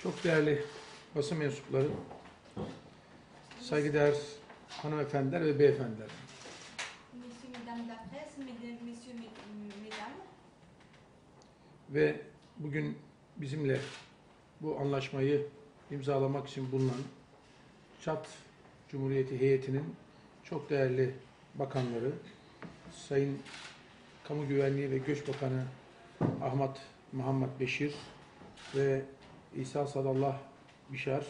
Çok değerli basın mensupları, saygıdeğer hanımefendiler ve beyefendiler. Messieurs, mesdames la presse, messieurs, mesdames. Ve bugün bizimle bu anlaşmayı imzalamak için bulunan Çad Cumhuriyeti heyetinin çok değerli bakanları, Sayın Kamu Güvenliği ve Göç Bakanı Ahmet Muhammed Beşir ve İsa Sadallah Bişar,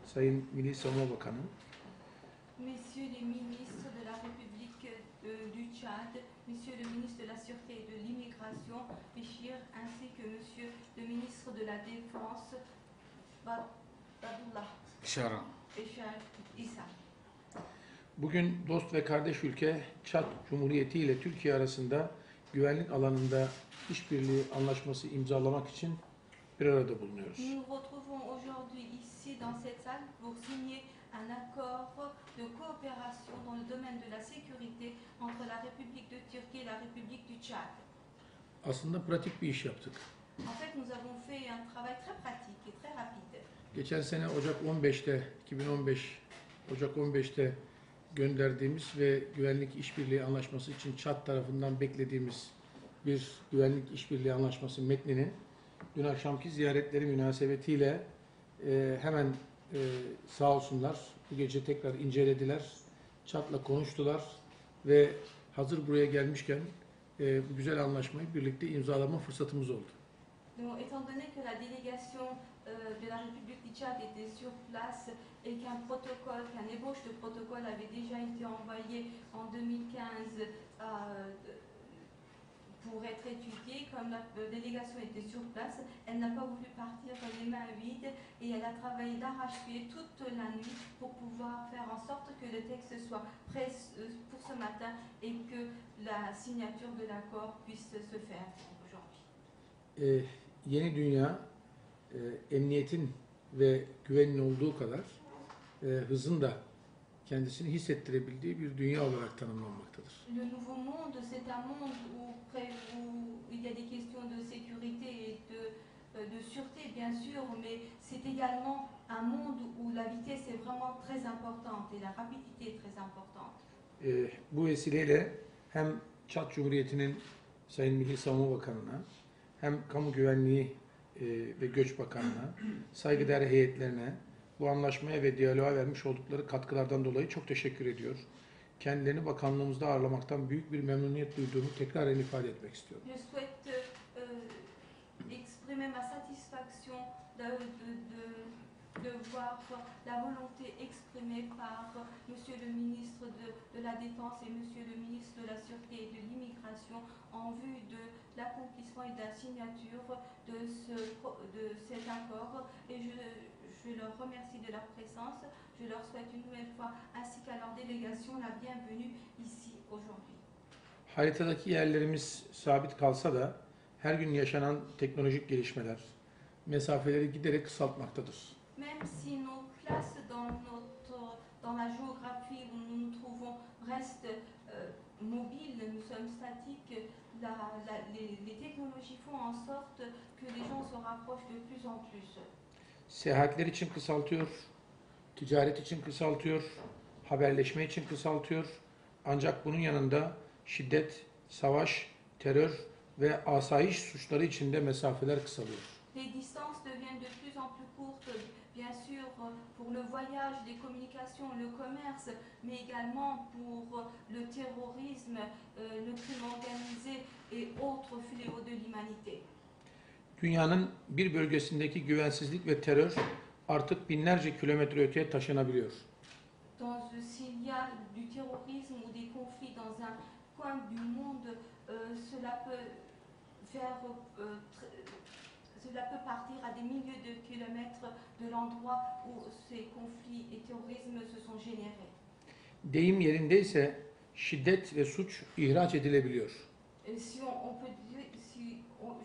Sayın Milli Savunma Bakanı, Messieurs les ministres de la République du Tchad, Monsieur le ministre de la Sûreté et de l'Immigration, Béchir, ainsi que Monsieur le ministre de la Défense, Badullah Béchar İsa. Bugün dost ve kardeş ülke Çad Cumhuriyeti ile Türkiye arasında güvenlik alanında işbirliği anlaşması imzalamak için bir arada bulunuyoruz. Nous nous retrouvons aujourd'hui ici dans cette salle pour signer un accord de coopération dans le domaine de la sécurité entre la République de Turquie et la République du Tchad. Aslında pratik bir iş yaptık. En fait, nous avons fait un travail très pratique et très rapide. Geçen sene Ocak 15'te, 2015 Ocak 15'te gönderdiğimiz ve güvenlik işbirliği anlaşması için Çad tarafından beklediğimiz bir güvenlik işbirliği anlaşması metnini dün akşamki ziyaretleri münasebetiyle hemen sağ olsunlar bu gece tekrar incelediler, Çad'la konuştular ve hazır buraya gelmişken bu güzel anlaşmayı birlikte imzalama fırsatımız oldu. Donc, étant donné que la délégation de la République du Tchad était sur place et qu'un protocole, qu'un ébauche de protocole avait déjà été envoyé en 2015 pour être étudié, comme la délégation était sur place, elle n'a pas voulu partir les mains vides et elle a travaillé d'arrache-pied toute la nuit pour pouvoir faire en sorte que le texte soit prêt pour ce matin et que la signature de l'accord puisse se faire aujourd'hui. Yeni dünya emniyetin ve güvenin olduğu kadar hızın da kendisini hissettirebildiği bir dünya olarak tanımlanmaktadır. Le nouveau monde, c'est un monde où il y a des questions de sécurité et de sûreté, bien sûr, mais c'est également un monde où la vitesse est vraiment très importante et la rapidité est très importante. Bu vesileyle hem Çad Cumhuriyeti'nin Sayın Milli Savunma Bakanı'na hem Kamu Güvenliği ve Göç Bakanı'na, saygıdeğer heyetlerine bu anlaşmaya ve diyaloğa vermiş oldukları katkılardan dolayı çok teşekkür ediyor. Kendilerini bakanlığımızda ağırlamaktan büyük bir memnuniyet duyduğumu tekrar ifade etmek istiyorum. Je souhaite exprimer ma satisfaction de voir la volonté exprimée par Monsieur le ministre de la Défense et Monsieur le ministre de la Sûreté et de l'Immigration en vue de l'accomplissement et de la signature de cet accord. Et je leur remercie de leur présence. Je leur souhaite une nouvelle fois, ainsi qu'à leur délégation, la bienvenue ici aujourd'hui. Haritadaki yerlerimiz sabit kalsa da her gün yaşanan teknolojik gelişmeler mesafeleri giderek kısaltmaktadır. Même si nos places dans la géographie où nous nous trouvons restent mobiles, nous sommes statiques, les technologies font en sorte que les gens se rapprochent de plus en plus. Seyahatler için kısaltıyor, ticaret için kısaltıyor, haberleşme için kısaltıyor. Ancak bunun yanında şiddet, savaş, terör ve asayiş suçları için de mesafeler kısalıyor. Les distances deviennent de plus en plus courtes, bien sûr, pour le voyage, les communications, le commerce, mais également pour le terrorisme, le crime organisé et autres fléaux de l'humanité. Dünyanın bir bölgesindeki güvensizlik ve terör artık binlerce kilometre öteye taşınabiliyor. S'il y a du terrorisme ou des conflits dans un coin du monde, cela peut partir à des milliers de kilomètres de l'endroit où ces conflits et terrorismes se sont générés. Deyim yerindeyse şiddet ve suç ihraç edilebiliyor. Si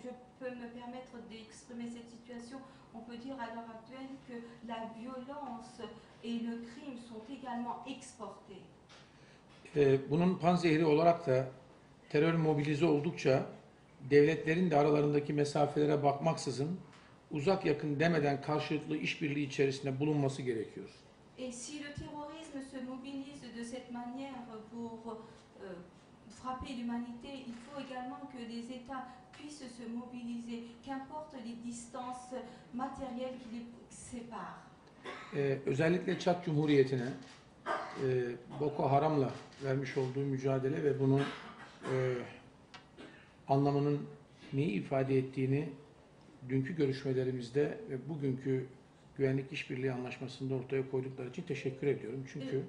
je peux me permettre d'exprimer cette situation, on peut dire à l'heure actuelle que la violence et le crime sont également exportés. Bunun panzehri olarak da terör mobilize oldukça devletlerin de aralarındaki mesafelere bakmaksızın uzak yakın demeden karşılıklı işbirliği içerisinde bulunması gerekiyor. Et si le terrorisme se mobilise de cette manière pour frapper l'humanité, il faut également que les États puissent se mobiliser, qu'importe les distances matérielles qui les séparent. Özellikle Çad Cumhuriyeti'ne Boko Haram'la vermiş olduğu mücadele ve bunun anlamının neyi ifade ettiğini dünkü görüşmelerimizde ve bugünkü Güvenlik İşbirliği Anlaşması'nda ortaya koydukları için teşekkür ediyorum. Çünkü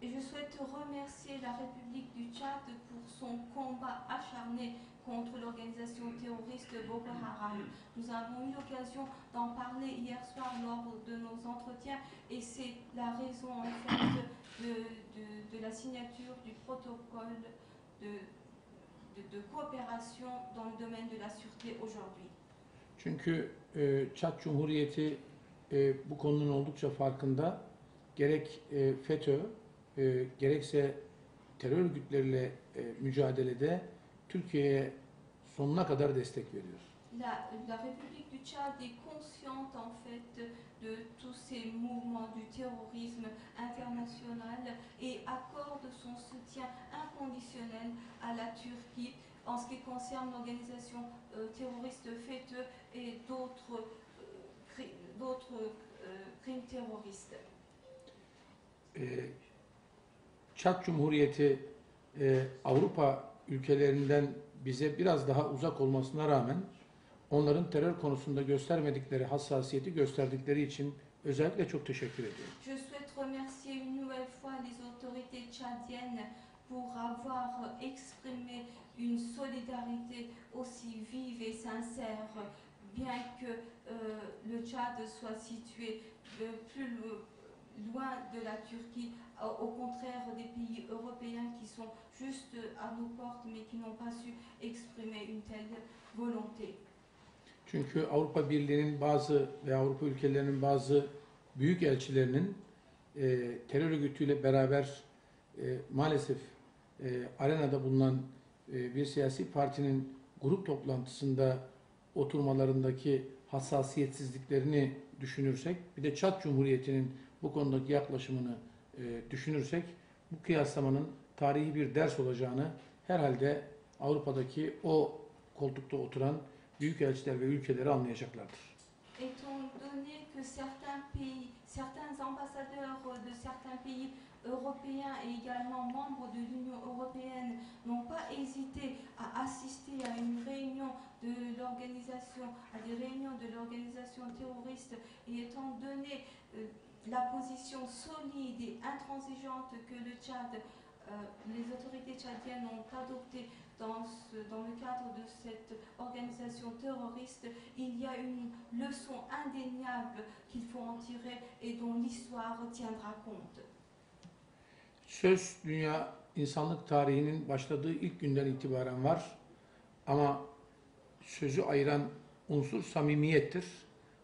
Je souhaite remercier la République du Tchad pour son combat acharné contre l'organisation terroriste Boko Haram. Nous avons eu l'occasion d'en parler hier soir lors de nos entretiens et c'est la raison en fait de la signature du protocole de coopération dans le domaine de la sûreté aujourd'hui. Çünkü Çad Cumhuriyeti bu konunun oldukça farkında. Gerek FETÖ, gerekse terör örgütleriyle mücadelede Türkiye'ye sonuna kadar destek veriyor. La République du Tchad est consciente en fait de tous ces mouvements du terrorisme international et accorde son soutien inconditionnel à la Turquie en ce qui concerne l'organisation terroriste FETÖ et d'autres crimes terroristes. Çad Cumhuriyeti Avrupa ülkelerinden bize biraz daha uzak olmasına rağmen onların terör konusunda göstermedikleri hassasiyeti gösterdikleri için özellikle çok teşekkür ediyorum. Je souhaite remercier une nouvelle fois les autorités tchadiennes pour avoir exprimé une solidarité aussi vive et sincère, bien que le Tchad soit situé plus loin de la Turquie, au contraire des pays européens qui sont juste à nos portes mais qui n'ont pas su exprimer une telle volonté. Çünkü Avrupa Birliği'nin bazı ve Avrupa ülkelerinin bazı büyük elçilerinin terör örgütüyle beraber maalesef arenada bulunan bir siyasi partinin grup toplantısında oturmalarındaki hassasiyetsizliklerini düşünürsek, bir de Çad Cumhuriyeti'nin bu konudaki yaklaşımını düşünürsek, bu kıyaslamanın tarihi bir ders olacağını herhalde Avrupa'daki o koltukta oturan büyükelçiler ve ülkeleri anlayacaklardır. Étant donné que certains ambassadeurs de certains pays européens et également membres de l'Union européenne n'ont pas hésité à assister à une réunion de l'organisation, à des réunions de l'organisation terroriste, et étant donné la position solide et intransigeante que le Tchad, les autorités tchadiennes ont adoptée dans le cadre de cette organisation terroriste, il y a une leçon indéniable qu'il faut en tirer et dont l'histoire tiendra compte. Söz dünya insanlık tarihinin başladığı ilk günden itibaren var ama sözü ayıran unsur samimiyettir.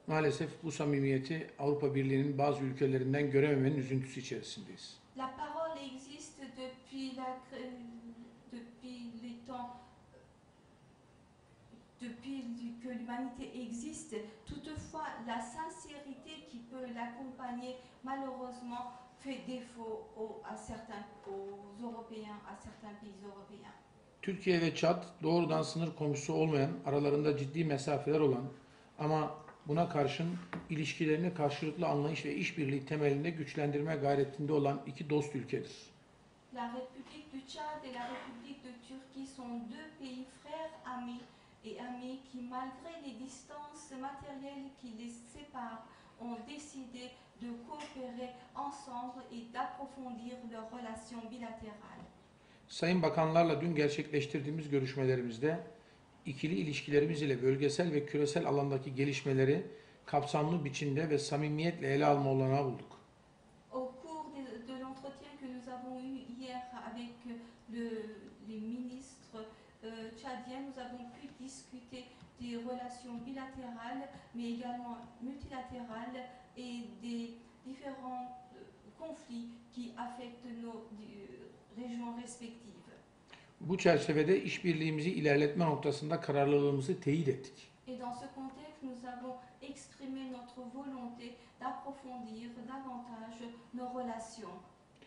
Maalesef bu samimiyeti Avrupa Birliği'nin bazı ülkelerinden görememenin üzüntüsü içerisindeyiz. La parole existe depuis les temps, depuis que l'humanité existe. Toutefois, la sincérité qui peut l'accompagner, malheureusement, fait défaut aux Européens, à certains pays européens. Türkiye ve Çad doğrudan sınır komşusu olmayan, aralarında ciddi mesafeler olan ama buna karşın ilişkilerini karşılıklı anlayış ve işbirliği temelinde güçlendirme gayretinde olan iki dost ülkedir. La République du Tchad et la République de Turquie sont deux pays frères amis qui, malgré les distances matérielles qui les séparent, ont décidé de coopérer ensemble et d'approfondir leurs relations bilatérales. Sayın Bakanlarla dün gerçekleştirdiğimiz görüşmelerimizde ikili ilişkilerimiz ile bölgesel ve küresel alandaki gelişmeleri kapsamlı biçimde ve samimiyetle ele alma olanağı bulduk. Au cours de l'entretien que nous avons eu hier avec les ministres tchadiens, nous avons pu discuter des relations bilatérales, mais également multilatérales et des différents conflits qui affectent nos régions respectives. Bu çerçevede işbirliğimizi ilerletme noktasında kararlılığımızı teyit ettik. Et dans ce contexte, nous avons exprimé notre volonté d'approfondir davantage nos relations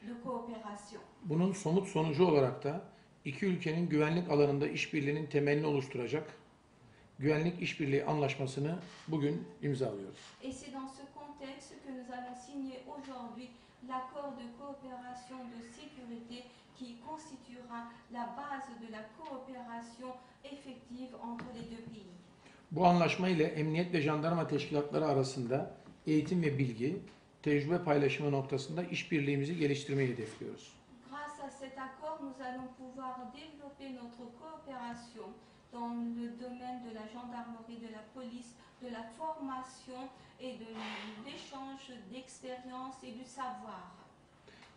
de coopération. Bunun somut sonucu olarak da iki ülkenin güvenlik alanında işbirliğinin temelini oluşturacak güvenlik işbirliği anlaşmasını bugün imzalıyoruz. Et c'est dans ce contexte que nous allons signer aujourd'hui l'accord de coopération de sécurité qui constituera la base de la coopération effective entre les deux pays. Bu anlaşma ile emniyet ve jandarma teşkilatları arasında eğitim ve bilgi, tecrübe paylaşımı noktasında işbirliğimizi geliştirmeyi hedefliyoruz. Grâce à cet accord, nous allons pouvoir développer notre coopération dans le domaine de la gendarmerie, de la police, de la formation et de l'échange d'expérience et du savoir.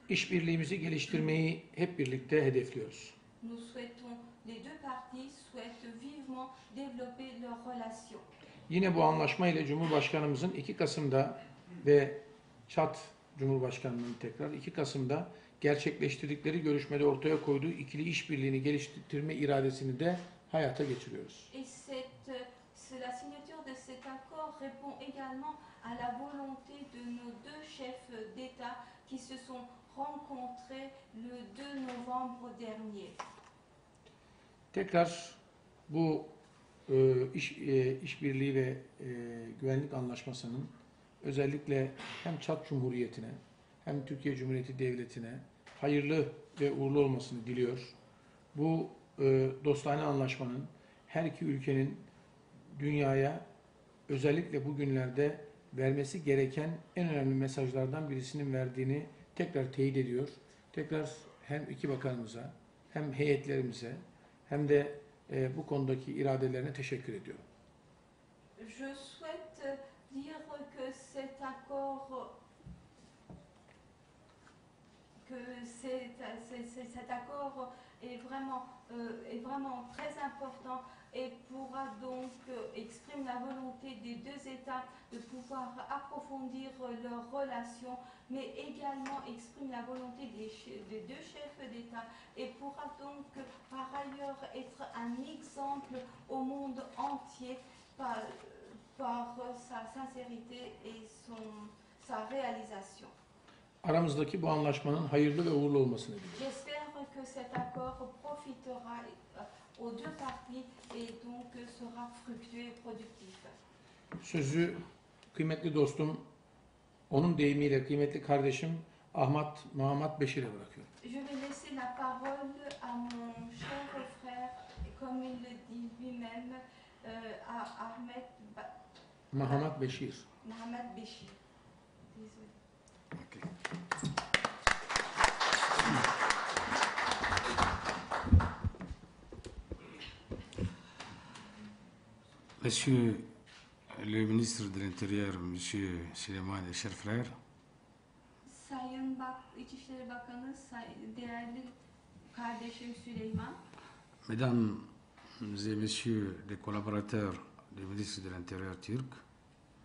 İşbirliğimizi geliştirmeyi hep birlikte hedefliyoruz. Nous souhaitons, les deux parties souhaitent vivement développer leurs relations. Yine bu anlaşma ile Cumhurbaşkanımızın 2 Kasım'da ve Çad Cumhurbaşkanlığı'nın tekrar 2 Kasım'da gerçekleştirdikleri görüşmede ortaya koyduğu ikili işbirliğini geliştirme iradesini de hayata geçiriyoruz. Et la signature de cet accord répond également à la volonté de nos deux chefs d'État qui se sont rencontrés le 2 novembre dernier. Tekrar bu işbirliği ve güvenlik anlaşmasının özellikle hem Çad Cumhuriyeti'ne hem Türkiye Cumhuriyeti Devleti'ne hayırlı ve uğurlu olmasını diliyor. Bu dostane anlaşmanın her iki ülkenin dünyaya özellikle bu günlerde vermesi gereken en önemli mesajlardan birisinin verdiğini tekrar teyit ediyor. Tekrar hem iki bakanımıza hem heyetlerimize hem de bu konudaki iradelerine teşekkür ediyorum. Je souhaite dire que cet accord est vraiment très important et pourra donc exprime la volonté des deux États de pouvoir approfondir leurs relations, mais également exprime la volonté des deux chefs d'État et pourra donc par ailleurs être un exemple au monde entier par sa sincérité et sa réalisation. Aramızdaki bu anlaşmanın hayırlı ve uğurlu olmasını diliyorum. J'espère que cet accord profitera aux deux parties et donc sera fructueux et productif. Sözü kıymetli dostum, onun deyimiyle kıymetli kardeşim Muhammed Beşir'e bırakıyorum. Je vais laisser la parole à mon cher frère, comme il le dit lui-même, à Muhammed Beşir. Mohamed Béchir. Désolé. Okay. Monsieur le ministre de l'Intérieur, Monsieur Süleyman et chers frères, Sayın İçişleri Bakanı, değerli kardeşim Süleyman, Mesdames et Messieurs les collaborateurs du ministre de l'Intérieur turc,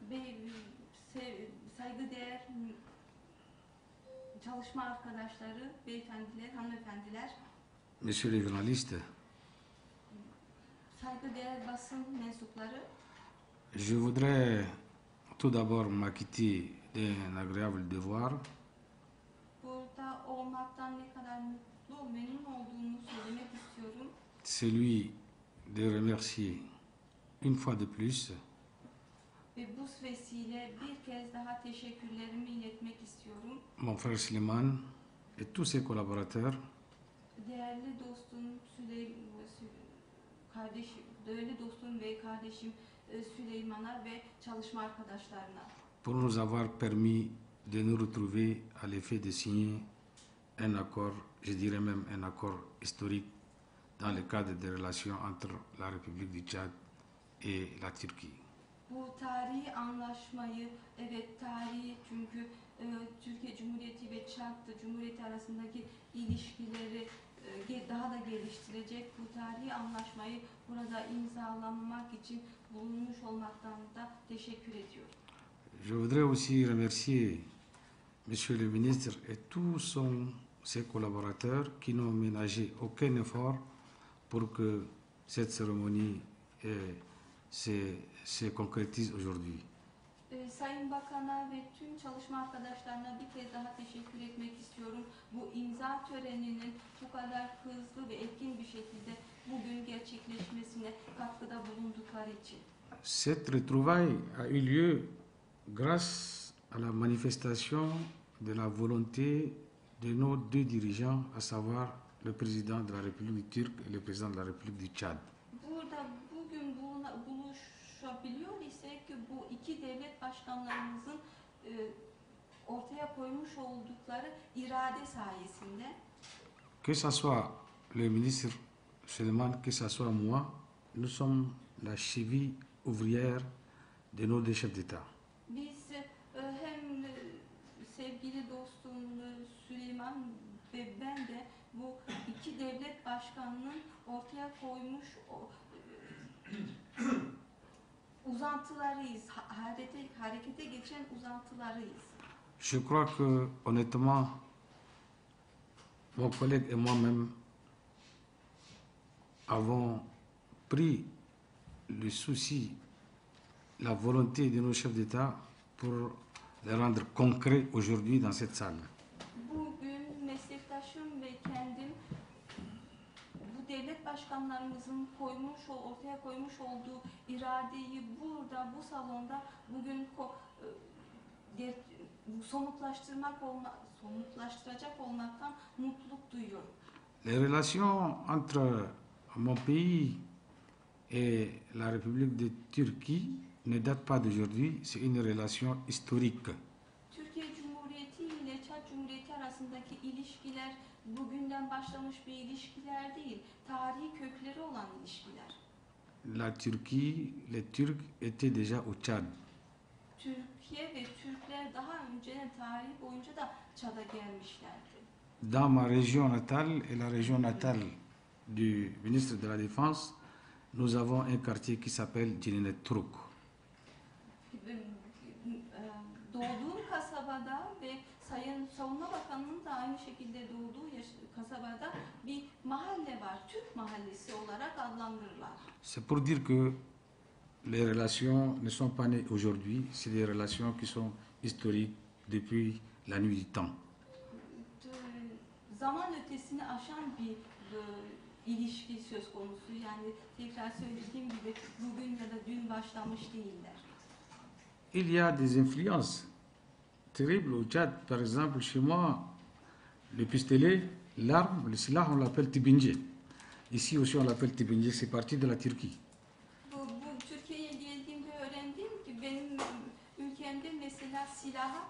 ve saygıdeğer çalışma arkadaşları, beyefendiler, hanımefendiler, Messieurs les journalistes, saygıdeğer basın mensupları, je voudrais tout d'abord m'acquitter d'un agréable devoir burada olmaktan ne kadar mutlu, memnun olduğumu söylemek istiyorum. celui de remercier une fois de plus Ve bu vesile bir kez daha teşekkürlerimi iletmek istiyorum. mon frère Süleyman et tous ses collaborateurs Değerli dostum değerli dostum ve kardeşim Süleyman'a ve çalışma arkadaşlarına. pour nous avoir permis de nous retrouver à l'effet de signer un accord, je dirais même un accord historique dans le cadre des relations entre la République du Tchad et la Turquie. Bu tarihi anlaşmayı, evet tarihi çünkü Türkiye Cumhuriyeti ve Çad Cumhuriyeti arasındaki ilişkileri daha da geliştirecek bu tarihi anlaşmayı burada imzalamak için bulunmuş olmaktan da teşekkür ediyorum. Je voudrais aussi remercier Monsieur le ministre et tous ses collaborateurs qui n'ont ménagé aucun effort pour que cette cérémonie se concrétise aujourd'hui. Sayın Bakan'a ve tüm çalışma arkadaşlarına bir kez daha teşekkür etmek istiyorum. Bu imza töreninin bu kadar hızlı ve etkin bir şekilde bugün gerçekleşmesine katkıda bulundukları için. Cette retrouvaille a eu lieu grâce à la manifestation de la volonté de nos deux dirigeants, à savoir le président de la République turque et le président de la République du Tchad. Burada bugün buluşabiliyor isek bu iki devlet başkanlarımızın ortaya koymuş oldukları irade sayesinde. Que ce soit le ministre Suleiman, que ce soit moi, nous sommes la cheville ouvrière de nos deux chefs d'État. Biz hem sevgili dostum Süleyman ve ben de bu iki devlet başkanının ortaya koymuş uzantılarıyız, harekete geçen uzantılarıyız. Je crois que, honnêtement, mon collègue et moi-même avons pris le souci, la volonté de nos chefs d'État pour les rendre concrets aujourd'hui dans cette salle. Bugün meslektaşım ve kendim bu devlet başkanlarımızın ortaya koymuş olduğu iradeyi burada, bu salonda bugün somutlaştıracak olmaktan mutluluk duyuyorum. Les relations entre mon pays et la République de Turquie ne datent pas d'aujourd'hui, c'est une relation historique. Türkiye Cumhuriyeti ile Çad Cumhuriyeti arasındaki ilişkiler bugünden başlamış bir ilişkiler değil, tarihi kökleri olan ilişkiler. La Turquie, les Turcs étaient déjà au Tchad. Türkiye ve Türkler daha önce tarihi boyunca da Çad'a gelmişlerdi. Dans ma région natale et la région natale du ministre de la Défense, nous avons un quartier qui s'appelle Cininet Turk. Doğduğum kasabada ve Sayın Savunma Bakanı'nın da aynı şekilde doğduğu kasabada bir mahalle var. Türk mahallesi olarak adlandırırlar. C'est pour dire que les relations ne sont pas nées aujourd'hui, c'est des relations qui sont historiques depuis la nuit du temps. Zaman ötesini aşan bir ilişki söz konusu. Yani tekrar söylediğim gibi bugün ya da dün başlamış değiller. Il y a des influences terribles au Tchad. Par exemple, chez moi, le pistolet, l'arme, le silah, on l'appelle tibince. Ici aussi, on l'appelle tibince, c'est parti de la Turquie. Bu Türkiye'ye geldiğimde öğrendim ki benim ülkemde mesela silaha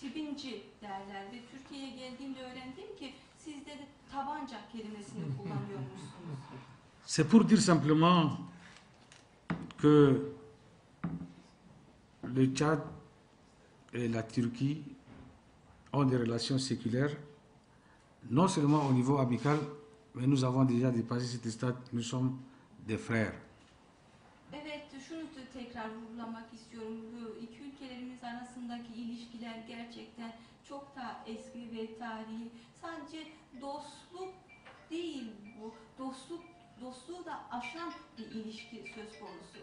tibinci derler ve Türkiye'ye geldiğimde öğrendim ki sizde de tabanca kelimesini kullanıyormuşsunuz. C'est pour dire simplement que le Tchad et la Turquie ont des relations séculaires, non seulement au niveau amical, mais nous avons déjà dépassé cet stade, nous sommes des frères. Evet, şunu da tekrar vurgulamak istiyorum. Bu iki ülkelerimiz arasındaki ilişkiler gerçekten çok daha eski ve tarihi. Sadece dostluk değil bu. Dostluğu da aşan bir ilişki söz konusu.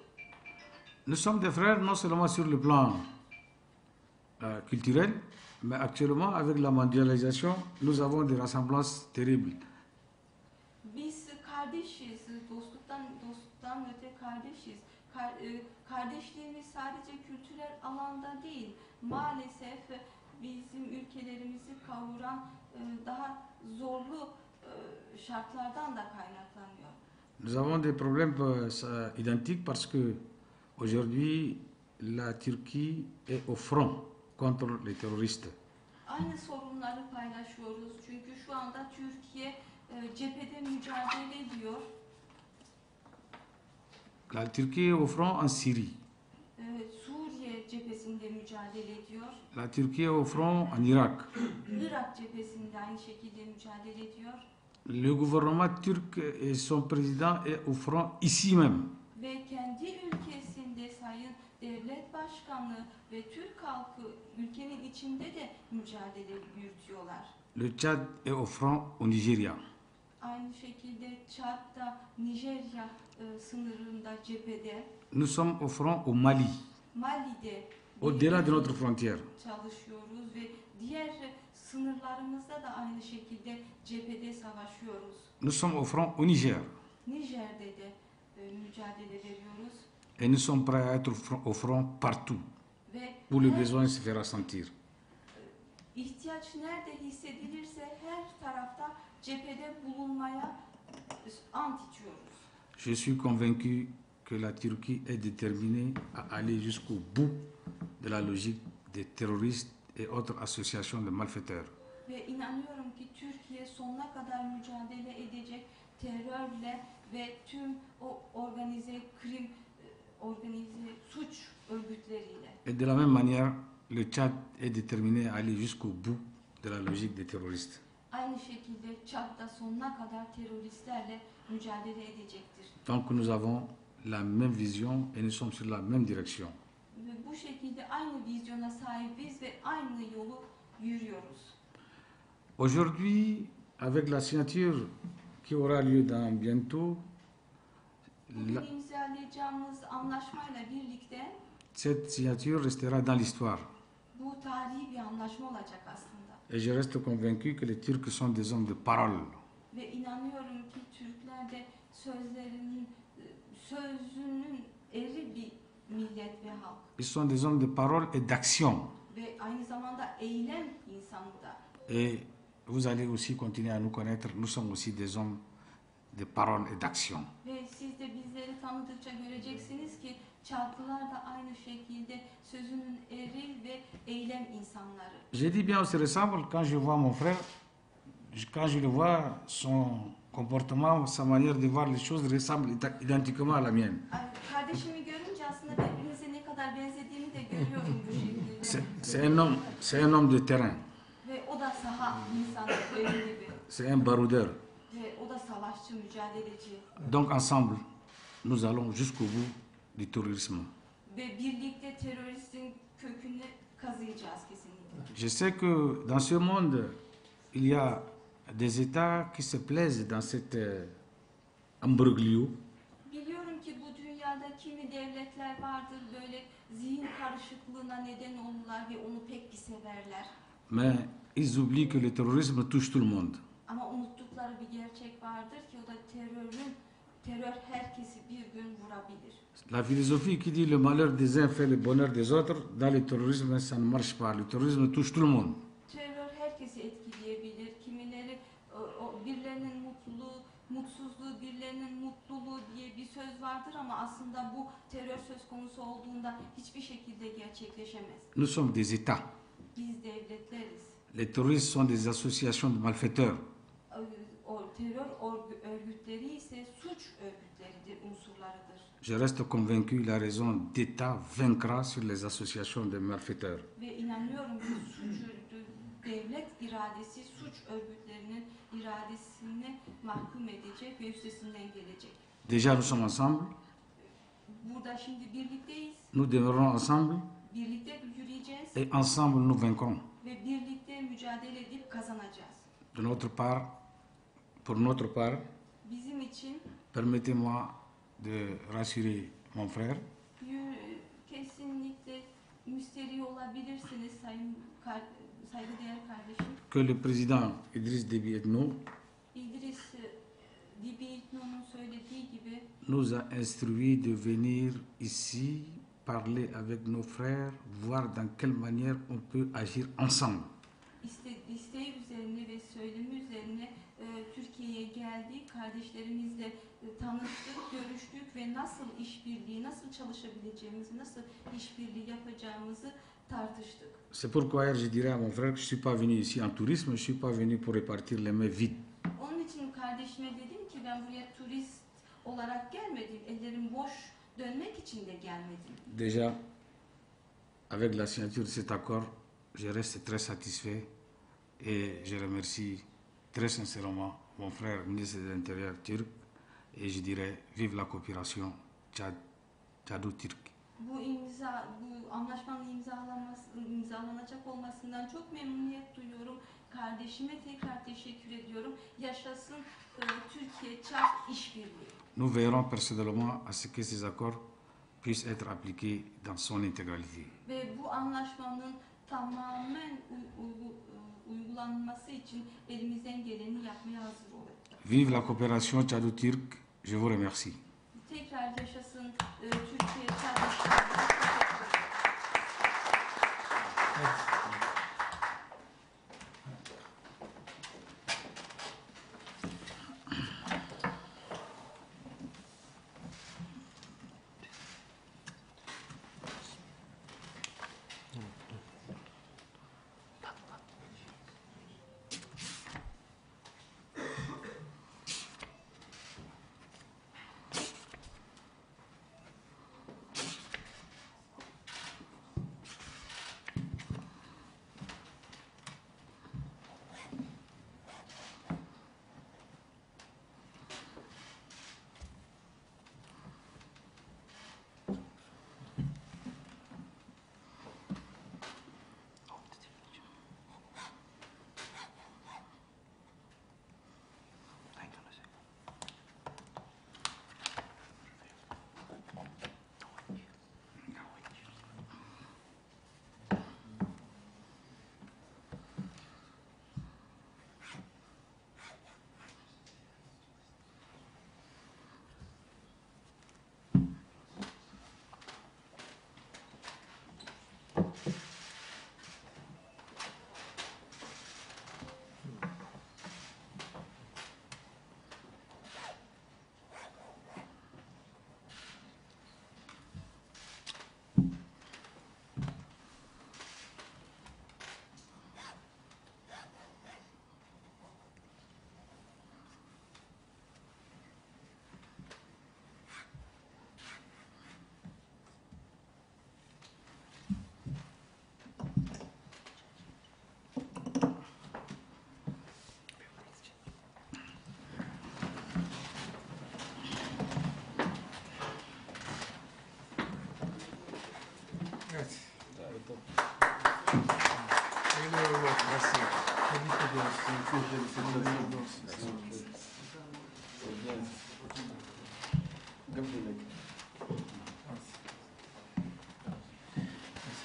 Nous sommes des frères non seulement sur le plan culturel, mais actuellement avec la mondialisation, nous avons des ressemblances terribles. Biz kardeşiz, dostluktan öte kardeşiz. Kardeşliğimiz sadece kültürel alanda değil, maalesef bizim ülkelerimizi kavuran daha zorlu şartlardan da kaynaklanıyor. Nous avons des problèmes identiques parce que aujourd'hui la Turquie est au front contre les terroristes. Aynı sorunları paylaşıyoruz çünkü şu anda Türkiye cephede mücadele ediyor. La Turquie est au front en Syrie. Suriye cephesinde mücadele ediyor. La Turquie est au front en Irak. Irak cephesinde aynı şekilde mücadele ediyor. Le gouvernement turc et son président est au front ici même. Ve kendi ülkesinde Sayın Devlet Başkanı ve Türk halkı ülkenin içinde de mücadele yürütüyorlar. Le Tchad est au front au Nigeria. Aynı şekilde Çad'da, Nijerya sınırında cephede. Nous sommes au front au Mali, Mali'de au-delà de notre frontière. çalışıyoruz ve diğer sınırlarımızda da aynı şekilde cephede savaşıyoruz. Nous sommes au front au Niger Nijer'de de mücadele veriyoruz et nous sommes prêts à être au front partout ve où le besoin se fera sentir. ihtiyaç nerede hissedilirse her tarafta cephede bulunmaya ant içiyoruz. Je suis convaincu que la Turquie est déterminée à aller jusqu'au bout de la logique des terroristes et autres associations de malfaiteurs. Ve inanıyorum ki Türkiye sonuna kadar mücadele edecek terörle ve tüm o organize suç örgütleriyle. Et de la même manière, le Tchad est déterminé à aller jusqu'au bout de la logique des terroristes. Aynı şekilde Çad'da sonuna kadar teröristlerle mücadele edecektir. Donc nous avons la même vision et nous sommes sur la même direction. Ve bu şekilde aynı vizyona sahibiz ve aynı yolu yürüyoruz. Aujourd'hui, avec la signature qui aura lieu dans bientôt, Bugün la- imzalayacağımız anlaşmayla birlikte cette signature restera dans l'histoire. bu tarihi bir anlaşma olacak aslında. Et je reste convaincu que les Turcs sont des hommes de parole. Ve inanıyorum ki Türkler de sözünün eri bir millet ve halk. Ils sont des hommes de parole et d'action. Ve aynı zamanda eylem insanı da. Et vous allez aussi continuer à nous connaître. Nous sommes aussi des hommes de parole et d'action. Ve siz de bizleri tanıdıkça göreceksiniz ki Çatlılar da aynı şekilde sözünün eri ve eylem insanları. J'ai dit bien, on se ressemble quand je vois mon frère, quand je le vois, son comportement, sa manière de voir les choses ressemble identiquement à la mienne. Kardeşimi görünce aslında birbirimize ne kadar benzediğimi de görüyorum bu şekilde. C'est un homme de terrain, Ve o da saha insanı benim gibi. c'est un baroudeur. Ve o da savaşçı, mücadeleci. Donc ensemble, nous allons jusqu'au bout du terrorisme. Ve birlikte teröristin kökünü kazıyacağız kesinlikle. Je sais que dans ce monde, il y a des États qui se plaisent dans cet imbroglio. Biliyorum ki bu dünyada kimi devletler vardır böyle zihin karışıklığına neden olurlar ve onu pek bir severler. Mais ils oublient que le terrorisme touche tout le monde. Ama unuttukları bir gerçek vardır ki o da terör herkesi bir gün vurabilir. La philosophie qui dit le malheur des uns fait le bonheur des autres, dans le terrorisme, ça ne marche pas. Le terrorisme touche tout le monde. Terör herkesi etkileyebilir. Kimileri birilerinin mutsuzluğu, birilerinin mutluluğu diye bir söz vardır ama aslında bu terör söz konusu olduğunda hiçbir şekilde gerçekleşemez. Nous sommes des États. Biz devletleriz. Les terroristes sont des associations de malfaiteurs. O terör örgütleri ise suç örgütleridir, unsurlarıdır. Je reste convaincu que la raison d'État vaincra sur les associations de malfaiteurs. Ve inanıyorum ki devlet iradesi suç örgütlerinin iradesini mahkum edecek ve üstesinden gelecek. Déjà, nous sommes ensemble, Burada şimdi birlikteyiz, nous demeurons ensemble birlikte yürüyeceğiz et ensemble nous vaincrons. ve birlikte mücadele edip kazanacağız. De notre part, pour notre part, Bizim için permettez-moi de rassurer mon frère kesinlikle müsterih olabilirsiniz saygıdeğer kardeşim. que le président Idriss Déby Itno İdris Déby Itno'nun söylediği gibi nous a instruit de venir ici parler avec nos frères, voir dans quelle manière on peut agir ensemble. isteği üzerine ve söylemi üzerine Türkiye'ye geldik, kardeşlerimizle tanıştık, görüştük ve nasıl işbirliği, nasıl çalışabileceğimizi, nasıl işbirliği yapacağımızı tartıştık. C'est pourquoi hier je dirais à mon frère que je ne suis pas venu ici en tourisme, je ne suis pas venu pour répartir les mains vides. Onun için kardeşime dedim ki ben buraya turist olarak gelmedim, ellerim boş dönmek için de gelmedim. Déjà, avec la signature de cet accord, je reste très satisfait et je remercie très sincèrement mon frère ministre de l'Intérieur turc et je dirais vive la coopération Tchado-Turc. Bu anlaşmanın imzalanacak olmasından çok memnuniyet duyuyorum. Kardeşime tekrar teşekkür ediyorum. Yaşasın Türkiye-Çad işbirliği. Nous veillerons personnellement à ce que ces accords puisse être appliquée dans son intégralité. Ve bu anlaşmanın tamamen uygulanması için elimizden geleni yapmaya hazır olalım. Vive la coopération tchado-turque, je vous remercie. Tekrar yaşasın Türkiye-Çad işbirliği. Evet. Hayırlı uğurlu olsun. Tebrik ediyoruz. Hayırlı olsun.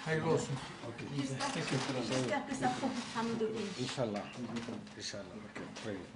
Hayırlı olsun. J'espère que ça profitera à nos deux pays. Inch'Allah. Inch'Allah. Okay. Très bien.